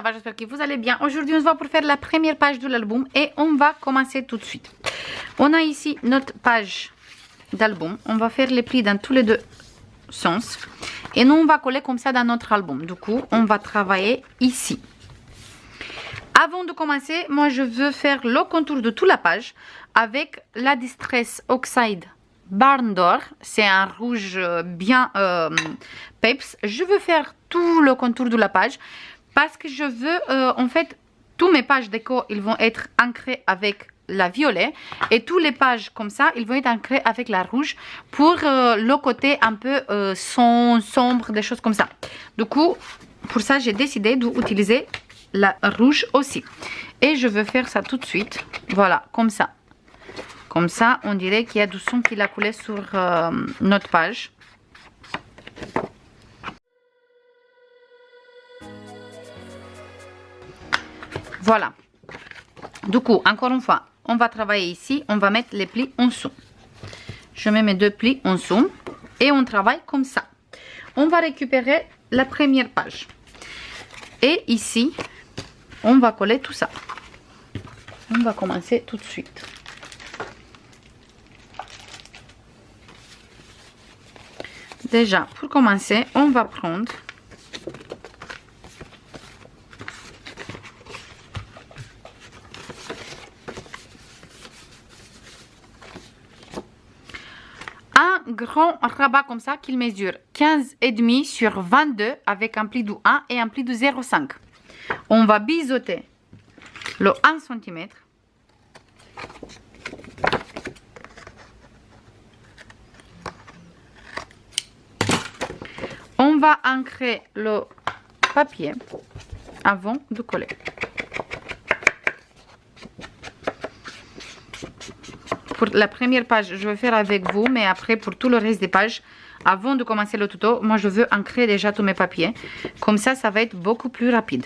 va, j'espère que vous allez bien. Aujourd'hui, on se voit pour faire la première page de l'album et on va commencer tout de suite. On a ici notre page d'album. On va faire les plis dans tous les deux sens. Et nous, on va coller comme ça dans notre album. Du coup, on va travailler ici. Avant de commencer, moi, je veux faire le contour de toute la page avec la Distress Oxide Barn d'Or. C'est un rouge bien peps. Je veux faire tout le contour de la page parce que je veux, en fait, tous mes pages déco, ils vont être ancrés avec la violet et tous les pages comme ça, ils vont être ancrés avec la rouge pour le côté un peu sombre, des choses comme ça. Du coup, pour ça, j'ai décidé d'utiliser la rouge aussi. Et je veux faire ça tout de suite. Voilà, comme ça. Comme ça, on dirait qu'il y a du son qui a coulé sur notre page. Voilà. Du coup, encore une fois, on va travailler ici. On va mettre les plis en dessous. Je mets mes deux plis en dessous. Et on travaille comme ça. On va récupérer la première page. Et ici, on va coller tout ça. On va commencer tout de suite. Déjà, pour commencer, on va prendre un grand rabat comme ça qu'il mesure 15,5 sur 22 avec un pli de 1 et un pli de 0,5. On va biseauter le 1 cm. On va ancrer le papier avant de coller. Pour la première page, je vais faire avec vous, mais après pour tout le reste des pages, avant de commencer le tuto, moi je veux ancrer déjà tous mes papiers. Comme ça, ça va être beaucoup plus rapide.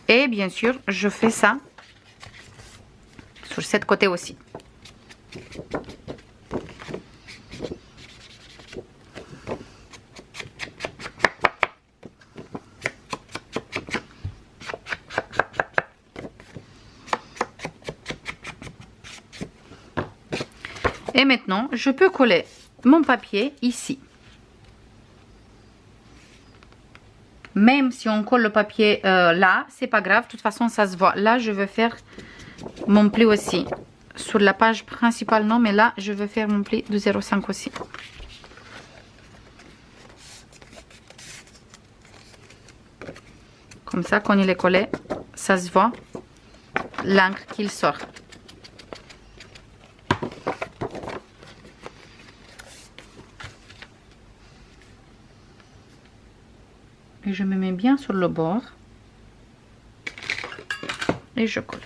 Et bien sûr, je fais ça sur cette côté aussi. Et maintenant, je peux coller mon papier ici. Même si on colle le papier là, c'est pas grave. De toute façon, ça se voit. Là, je veux faire mon pli aussi. Sur la page principale, non. Mais là, je veux faire mon pli de 0,5 aussi. Comme ça, quand il est collé, ça se voit l'encre qu'il sort. Et je me mets bien sur le bord. Et je colle.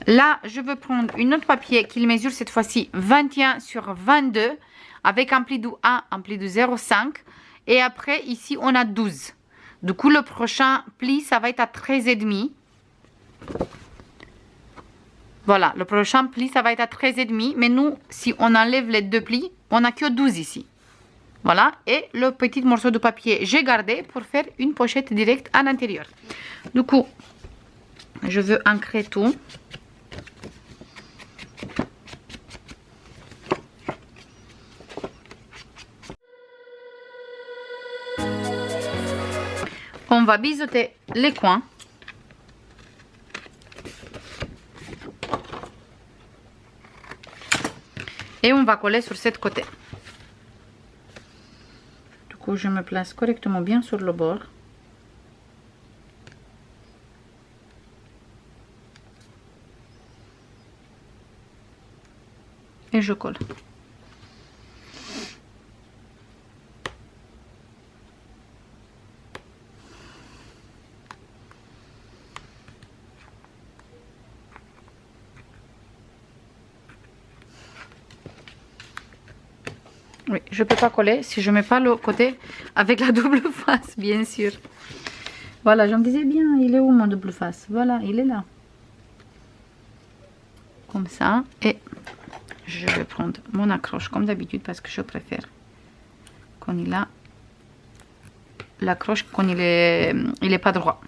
Là, je veux prendre une autre papier qui mesure cette fois-ci 21 sur 22 avec un pli de 1, un pli de 0,5 et après ici on a 12. Du coup, le prochain pli, ça va être à 13,5. Voilà, le prochain pli, ça va être à 13,5. Mais nous, si on enlève les deux plis, on n'a que 12 ici. Voilà, et le petit morceau de papier, j'ai gardé pour faire une pochette directe à l'intérieur. Du coup, je veux ancrer tout. On va biseauter les coins. Et on va coller sur cette côté. Du coup, je me place correctement bien sur le bord. Et je colle. Oui, je ne peux pas coller si je ne mets pas le côté avec la double face, bien sûr. Voilà, j'en disais bien, il est où mon double face? Voilà, il est là. Comme ça. Et je vais prendre mon accroche comme d'habitude parce que je préfère qu'on il a l'accroche quand il est pas droit.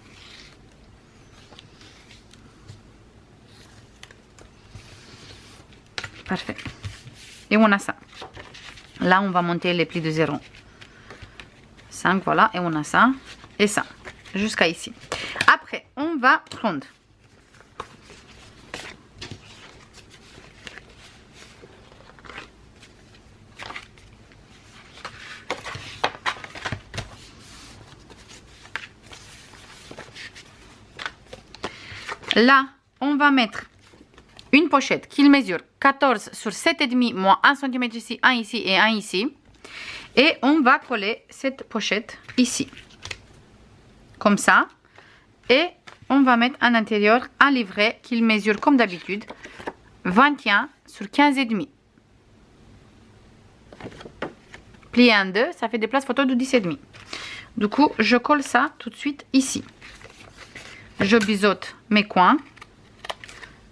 Parfait. Et on a ça. Là, on va monter les plis de 0. 5, voilà. Et on a ça. Et ça. Jusqu'à ici. Après, on va prendre là, on va mettre une pochette qui mesure 14 sur 7,5 moins 1 cm ici, 1 ici et 1 ici. Et on va coller cette pochette ici. Comme ça. Et on va mettre à l'intérieur un livret qui mesure comme d'habitude 21 sur 15,5. Plié en deux, ça fait des places photo de 10,5. Du coup, je colle ça tout de suite ici. Je biseaute mes coins.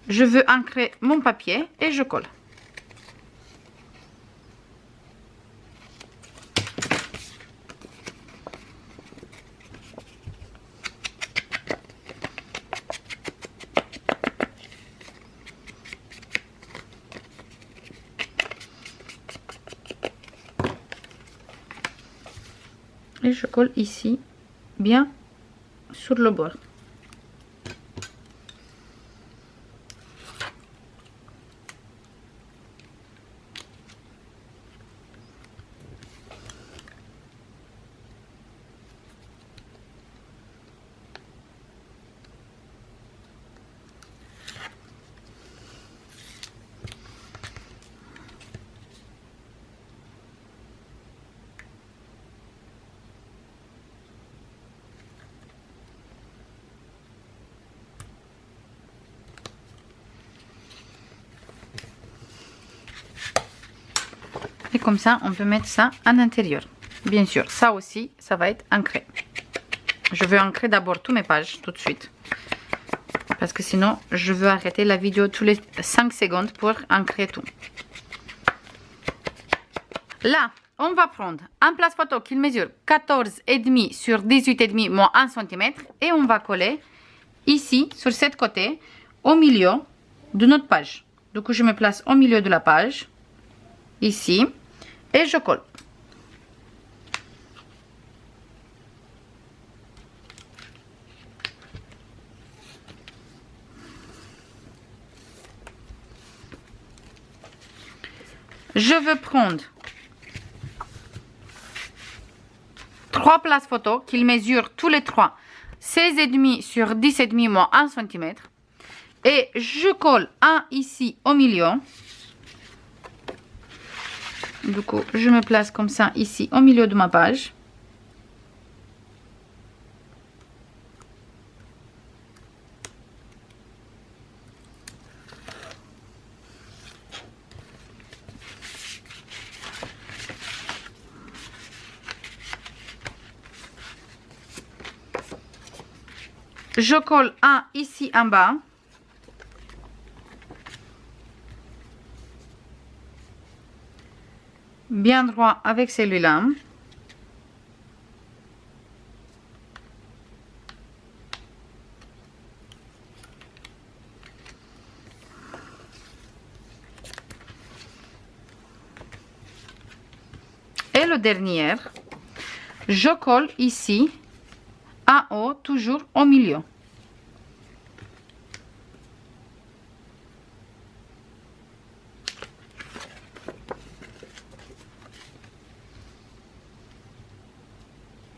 Je veux ancrer mon papier et je colle. Et je colle ici, bien sur le bord. Et comme ça, on peut mettre ça à l'intérieur. Bien sûr, ça aussi, ça va être ancré. Je veux ancrer d'abord toutes mes pages tout de suite. Parce que sinon, je veux arrêter la vidéo tous les 5 secondes pour ancrer tout. Là, on va prendre un place photo qui mesure 14,5 sur 18,5 moins 1 cm. Et on va coller ici, sur ce côté, au milieu de notre page. Du coup, je me place au milieu de la page. Ici. Et je colle. Je veux prendre 3 places photo qu'ils mesurent tous les 3 16,5 sur 10,5 moins 1 cm. Et je colle un ici au milieu. Du coup, je me place comme ça ici au milieu de ma page. Je colle un ici en bas. Bien droit avec celui-là. Et le dernier, je colle ici, en haut, toujours au milieu.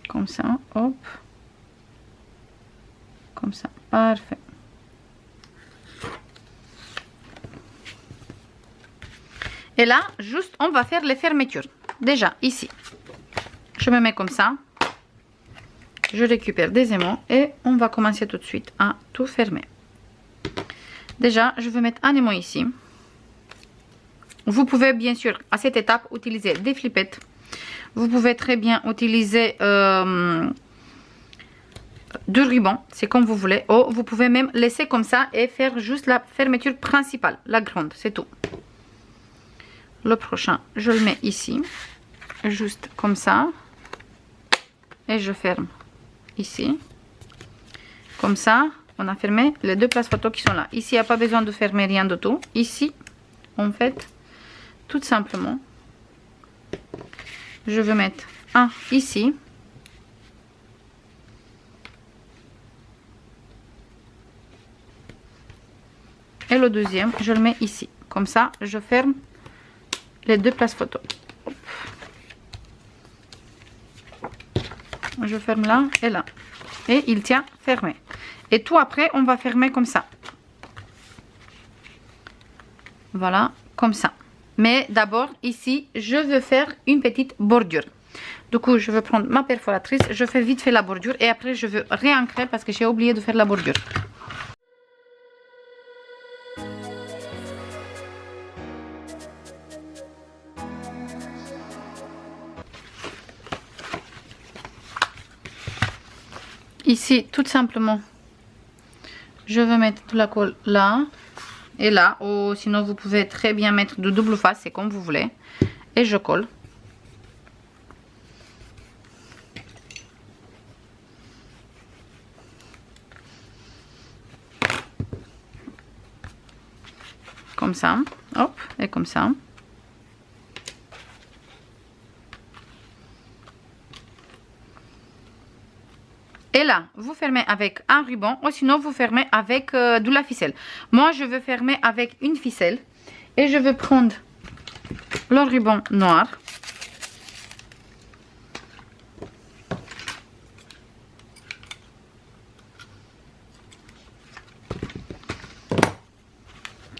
Comme ça, hop. Comme ça, parfait. Et là, juste, on va faire les fermetures. Déjà, ici, je me mets comme ça. Je récupère des aimants et on va commencer tout de suite à tout fermer. Déjà, je vais mettre un aimant ici. Vous pouvez bien sûr à cette étape utiliser des flippettes. Vous pouvez très bien utiliser du ruban, c'est comme vous voulez. Ou vous pouvez même laisser comme ça et faire juste la fermeture principale, la grande, c'est tout. Le prochain, je le mets ici, juste comme ça. Et je ferme ici. Comme ça, on a fermé les deux places photo qui sont là. Ici, il n'y a pas besoin de fermer rien de tout. Ici, en fait, tout simplement, je vais mettre un ici. Et le deuxième, je le mets ici. Comme ça, je ferme les deux places photo. Je ferme là et là. Et il tient fermé. Et tout après, on va fermer comme ça. Voilà, comme ça. Mais d'abord, ici, je veux faire une petite bordure. Du coup, je vais prendre ma perforatrice. Je fais vite fait la bordure. Et après, je veux réancrer parce que j'ai oublié de faire la bordure. Ici, tout simplement, je vais mettre de la colle là et là. Ou sinon, vous pouvez très bien mettre de double face, c'est comme vous voulez. Et je colle. Comme ça. Hop, et comme ça. Et là, vous fermez avec un ruban ou sinon vous fermez avec de la ficelle. Moi, je veux fermer avec une ficelle. Et je vais prendre le ruban noir.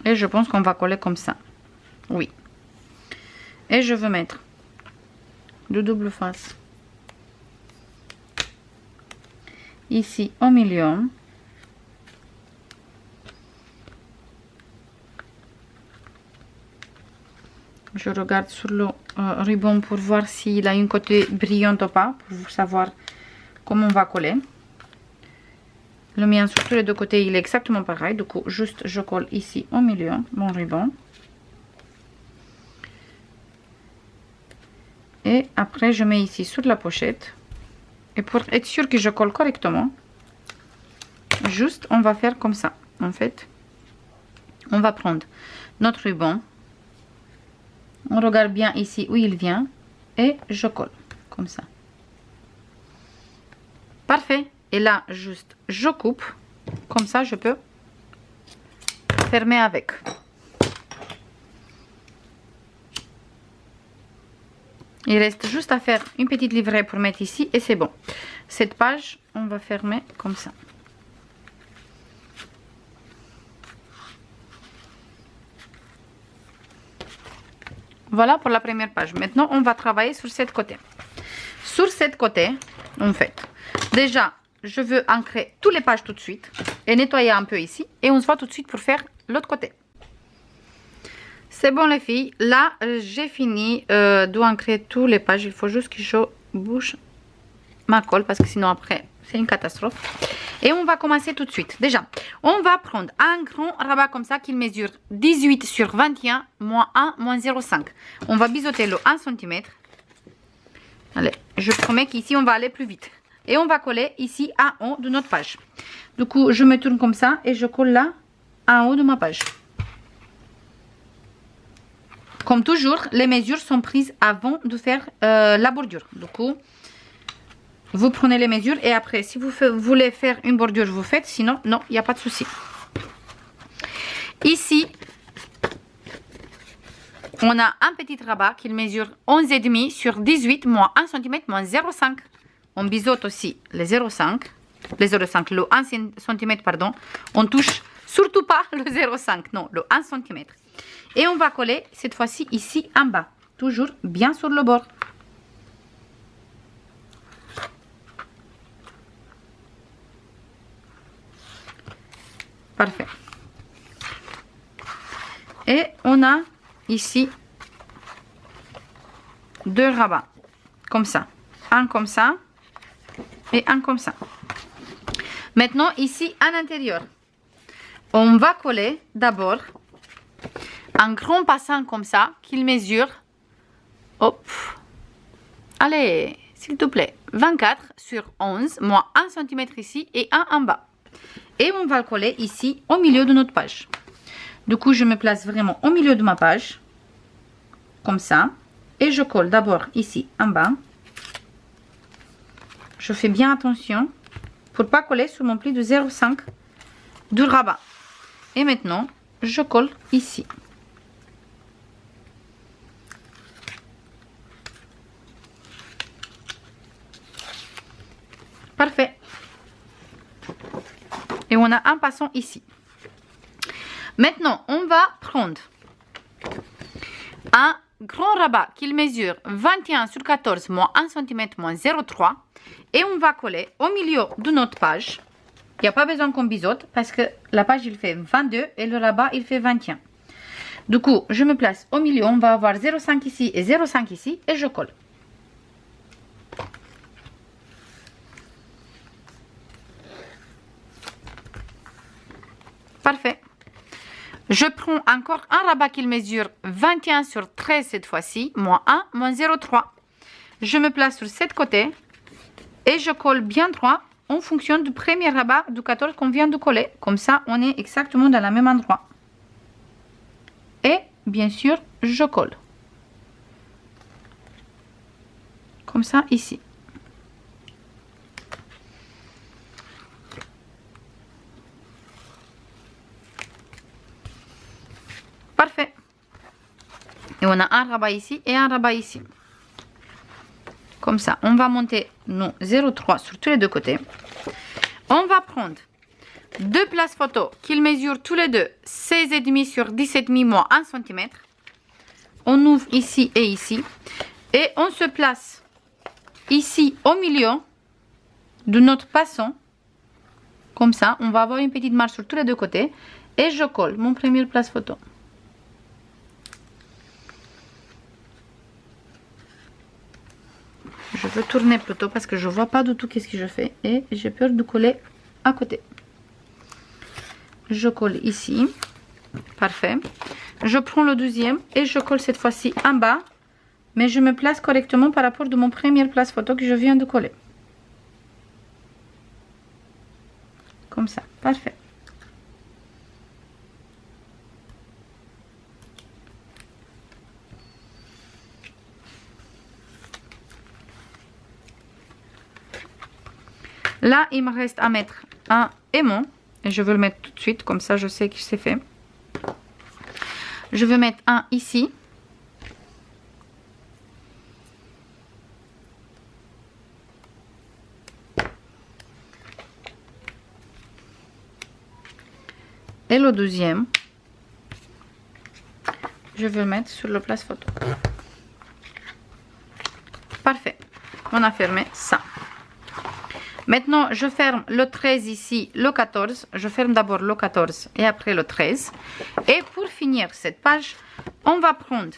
Et je pense qu'on va coller comme ça. Oui. Et je veux mettre de double face. Ici au milieu. Je regarde sur le ruban pour voir s'il a une côté brillante ou pas, pour savoir comment on va coller. Le mien sur tous les deux côtés, il est exactement pareil. Du coup, juste je colle ici au milieu mon ruban. Et après, je mets ici sur la pochette. Et pour être sûr que je colle correctement, juste on va faire comme ça. En fait, on va prendre notre ruban. On regarde bien ici où il vient. Et je colle comme ça. Parfait. Et là, juste je coupe. Comme ça, je peux fermer avec. Il reste juste à faire une petite livrée pour mettre ici et c'est bon. Cette page, on va fermer comme ça. Voilà pour la première page. Maintenant, on va travailler sur cette côté. Sur cette côté, en fait, déjà, je veux ancrer toutes les pages tout de suite et nettoyer un peu ici. Et on se voit tout de suite pour faire l'autre côté. C'est bon les filles, là j'ai fini d'ancrer toutes les pages. Il faut juste que je bouge ma colle parce que sinon après c'est une catastrophe. Et on va commencer tout de suite. Déjà, on va prendre un grand rabat comme ça qui mesure 18 sur 21, moins 1, moins 0,5. On va biseauter le 1 cm. Allez, je promets qu'ici on va aller plus vite. Et on va coller ici en haut de notre page. Du coup, je me tourne comme ça et je colle là en haut de ma page. Comme toujours, les mesures sont prises avant de faire la bordure. Du coup, vous prenez les mesures et après, si vous voulez faire une bordure, vous faites. Sinon, non, il n'y a pas de souci. Ici, on a un petit rabat qui mesure 11,5 sur 18, moins 1 cm, moins 0,5. On biseaute aussi les 0,5. Les 0,5, le 1 cm, pardon. On touche surtout pas le 0,5, non, le 1 cm. Et on va coller cette fois-ci ici en bas. Toujours bien sur le bord. Parfait. Et on a ici 2 rabats. Comme ça. Un comme ça. Et un comme ça. Maintenant, ici, à l'intérieur, on va coller d'abord un grand passant comme ça, qu'il mesure. Hop. Allez, s'il te plaît. 24 sur 11, moins 1 cm ici et 1 en bas. Et on va le coller ici, au milieu de notre page. Du coup, je me place vraiment au milieu de ma page. Comme ça. Et je colle d'abord ici, en bas. Je fais bien attention pour ne pas coller sur mon pli de 0,5 du rabat. Et maintenant, je colle ici. Parfait. Et on a un passant ici. Maintenant, on va prendre un grand rabat qu'il mesure 21 sur 14 moins 1 cm moins 0,3 et on va coller au milieu de notre page. Il n'y a pas besoin qu'on biseaute parce que la page il fait 22 et le rabat il fait 21. Du coup, je me place au milieu, on va avoir 0,5 ici et 0,5 ici et je colle. Parfait. Je prends encore un rabat qu'il mesure 21 sur 13 cette fois-ci, moins 1, moins 0,3. Je me place sur cette côté et je colle bien droit en fonction du premier rabat du 14 qu'on vient de coller. Comme ça, on est exactement dans le même endroit. Et bien sûr, je colle. Comme ça, ici. Parfait. Et on a un rabat ici et un rabat ici. Comme ça, on va monter nos 0,3 sur tous les deux côtés. On va prendre deux places photo qu'ils mesurent tous les deux 16,5 sur 17,5 moins 1 cm. On ouvre ici et ici. Et on se place ici au milieu de notre passant. Comme ça, on va avoir une petite marge sur tous les deux côtés. Et je colle mon premier place photo. Je veux tourner plutôt parce que je vois pas du tout qu'est-ce que je fais et j'ai peur de coller à côté. Je colle ici. Parfait. Je prends le deuxième et je colle cette fois-ci en bas. Mais je me place correctement par rapport de mon première place photo que je viens de coller. Comme ça. Parfait. Là, il me reste à mettre un aimant. Et je veux le mettre tout de suite. Comme ça, je sais que c'est fait. Je vais mettre un ici. Et le deuxième, je vais le mettre sur le place photo. Parfait. On a fermé ça. Maintenant, je ferme le 13 ici, le 14. Je ferme d'abord le 14 et après le 13. Et pour finir cette page, on va prendre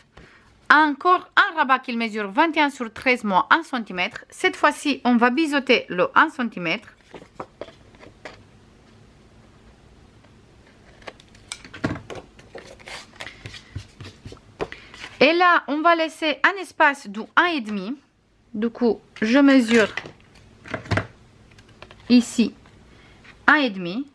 encore un rabat qu'il mesure 21 sur 13 moins 1 cm. Cette fois-ci, on va biseauter le 1 cm. Et là, on va laisser un espace de 1,5. Du coup, je mesure ici 1,5.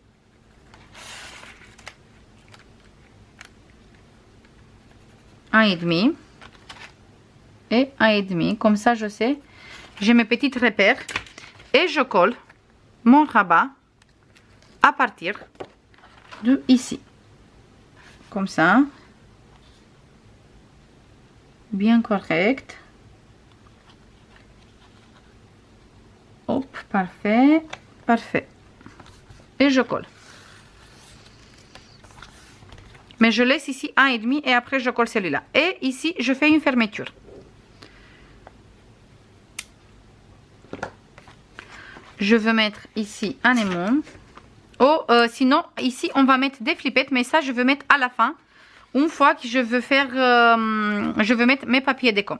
Et 1,5. Comme ça, je sais. J'ai mes petits repères. Et je colle mon rabat à partir de ici. Comme ça. Bien correct. Hop, parfait. Parfait. Et je colle. Mais je laisse ici 1,5 et après je colle celui-là. Et ici, je fais une fermeture. Je veux mettre ici un aimant. Oh, sinon, ici, on va mettre des flippettes. Mais ça, je veux mettre à la fin. une fois que je veux mettre mes papiers déco.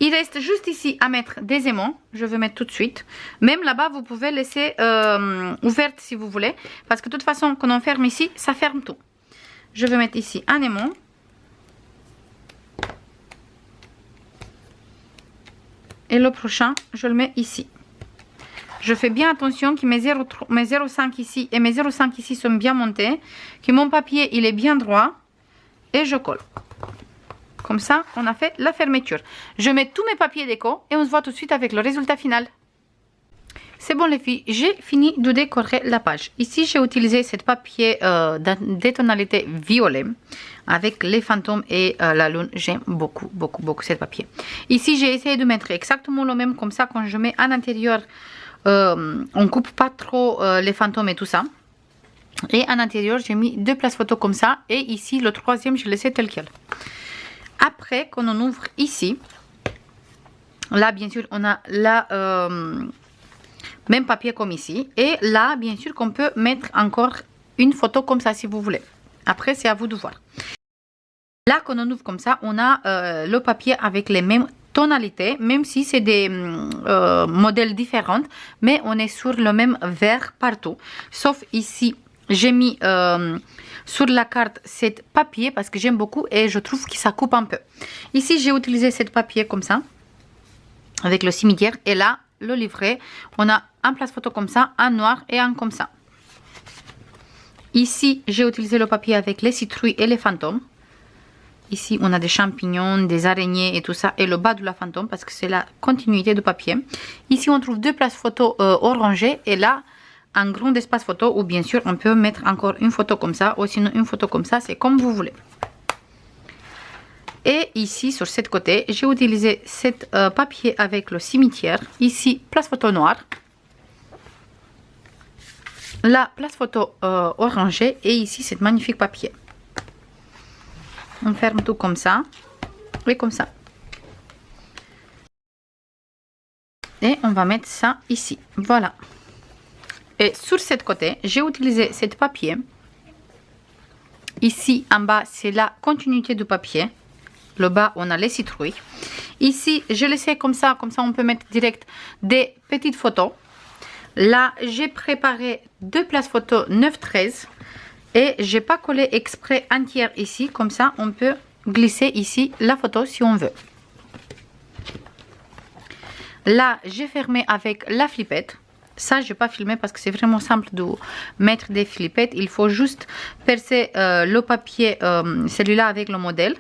Il reste juste ici à mettre des aimants. Je vais mettre tout de suite. Même là-bas, vous pouvez laisser ouverte si vous voulez. Parce que de toute façon, quand on ferme ici, ça ferme tout. Je vais mettre ici un aimant. Et le prochain, je le mets ici. Je fais bien attention que mes 0,5 ici et mes 0,5 ici sont bien montés. Que mon papier, il est bien droit. Et je colle. Comme ça, on a fait la fermeture. Je mets tous mes papiers déco et on se voit tout de suite avec le résultat final. C'est bon les filles, j'ai fini de décorer la page. Ici, j'ai utilisé ce papier des tonalités violet avec les fantômes et la lune. J'aime beaucoup, beaucoup, beaucoup ce papier. Ici, j'ai essayé de mettre exactement le même, comme ça, quand je mets en intérieur, on coupe pas trop les fantômes et tout ça. Et en intérieur, j'ai mis 2 places photos comme ça. Et ici, le troisième, je l'ai laissé tel quel. Après, quand on ouvre ici, là, bien sûr, on a la même papier comme ici. Et là, bien sûr, qu'on peut mettre encore une photo comme ça, si vous voulez. Après, c'est à vous de voir. Là, quand on ouvre comme ça, on a le papier avec les mêmes tonalités, même si c'est des modèles différents. Mais on est sur le même vert partout. Sauf ici, j'ai mis sur la carte cet papier parce que j'aime beaucoup et je trouve que ça coupe un peu. Ici, j'ai utilisé cet papier comme ça, avec le cimetière. Et là, le livret, on a un place photo comme ça, un noir et un comme ça. Ici, j'ai utilisé le papier avec les citrouilles et les fantômes. Ici, on a des champignons, des araignées et tout ça. Et le bas de la fantôme parce que c'est la continuité de papier. Ici, on trouve 2 places photo orangées. Et là, un grand espace photo où bien sûr on peut mettre encore une photo comme ça ou sinon une photo comme ça, c'est comme vous voulez. Et ici sur cette côté, j'ai utilisé cet papier avec le cimetière. Ici, place photo noire. La place photo orangée et ici, cet magnifique papier. On ferme tout comme ça et comme ça. Et on va mettre ça ici. Voilà. Et sur cette côté, j'ai utilisé cet papier. Ici, en bas, c'est la continuité du papier. Le bas, on a les citrouilles. Ici, je laissé comme ça on peut mettre direct des petites photos. Là, j'ai préparé 2 places photos 9-13. Et j'ai pas collé exprès entière ici. Comme ça, on peut glisser ici la photo si on veut. Là, j'ai fermé avec la flippette. Ça, je n'ai pas filmé parce que c'est vraiment simple de mettre des flippettes. Il faut juste percer le papier, celui-là avec le modèle.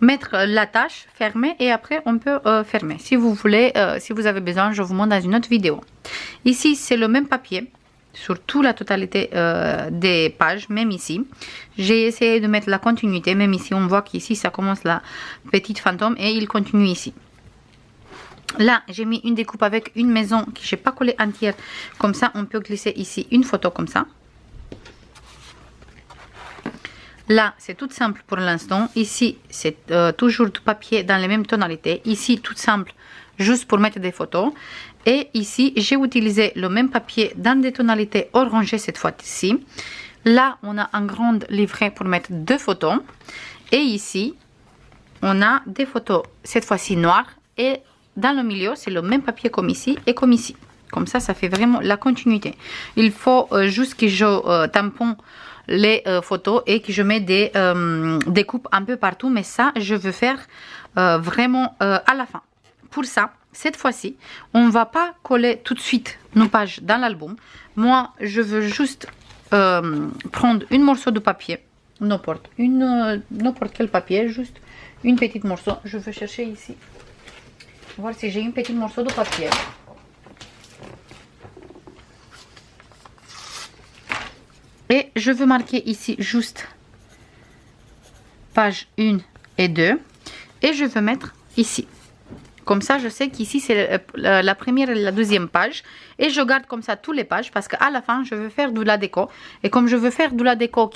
Mettre la tâche, fermer et après on peut fermer. Si vous voulez, si vous avez besoin, je vous montre dans une autre vidéo. Ici, c'est le même papier sur toute la totalité des pages, même ici. J'ai essayé de mettre la continuité, même ici, on voit qu'ici, ça commence la petite fantôme et il continue ici. Là, j'ai mis une découpe avec une maison que je n'ai pas collée entière. Comme ça, on peut glisser ici une photo comme ça. Là, c'est tout simple pour l'instant. Ici, c'est toujours du papier dans les mêmes tonalités. Ici, tout simple, juste pour mettre des photos. Et ici, j'ai utilisé le même papier dans des tonalités orangées cette fois-ci. Là, on a un grand livret pour mettre 2 photos. Et ici, on a des photos, cette fois-ci noires. Et dans le milieu, c'est le même papier comme ici et comme ici. Comme ça, ça fait vraiment la continuité. Il faut juste que je tamponne les photos et que je mets des coupes un peu partout. Mais ça, je veux faire vraiment à la fin. Pour ça, cette fois-ci, on ne va pas coller tout de suite nos pages dans l'album. Moi, je veux juste prendre un morceau de papier. N'importe quel papier, juste une petite morceau. Je vais chercher ici. Voir si j'ai un petit morceau de papier. Et je veux marquer ici juste page 1 et 2. Et je veux mettre ici. Comme ça, je sais qu'ici, c'est la première et la deuxième page. Et je garde comme ça toutes les pages parce qu'à la fin, je veux faire de la déco. Et comme je veux faire de la déco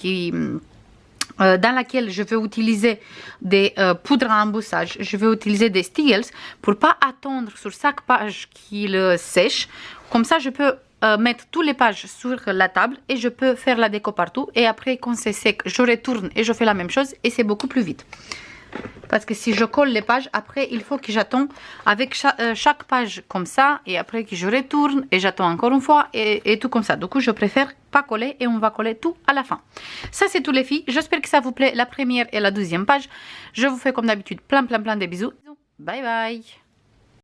dans laquelle je vais utiliser des poudres à embossage, je vais utiliser des Stiegels pour pas attendre sur chaque page qu'il sèche. Comme ça, je peux mettre toutes les pages sur la table et je peux faire la déco partout. Et après, quand c'est sec, je retourne et je fais la même chose et c'est beaucoup plus vite. Parce que si je colle les pages, après, il faut que j'attende avec chaque page comme ça. Et après que je retourne et j'attends encore une fois et tout comme ça. Du coup, je préfère pas coller et on va coller tout à la fin. Ça, c'est tout les filles. J'espère que ça vous plaît, la première et la deuxième page. Je vous fais comme d'habitude plein de bisous. Bye bye.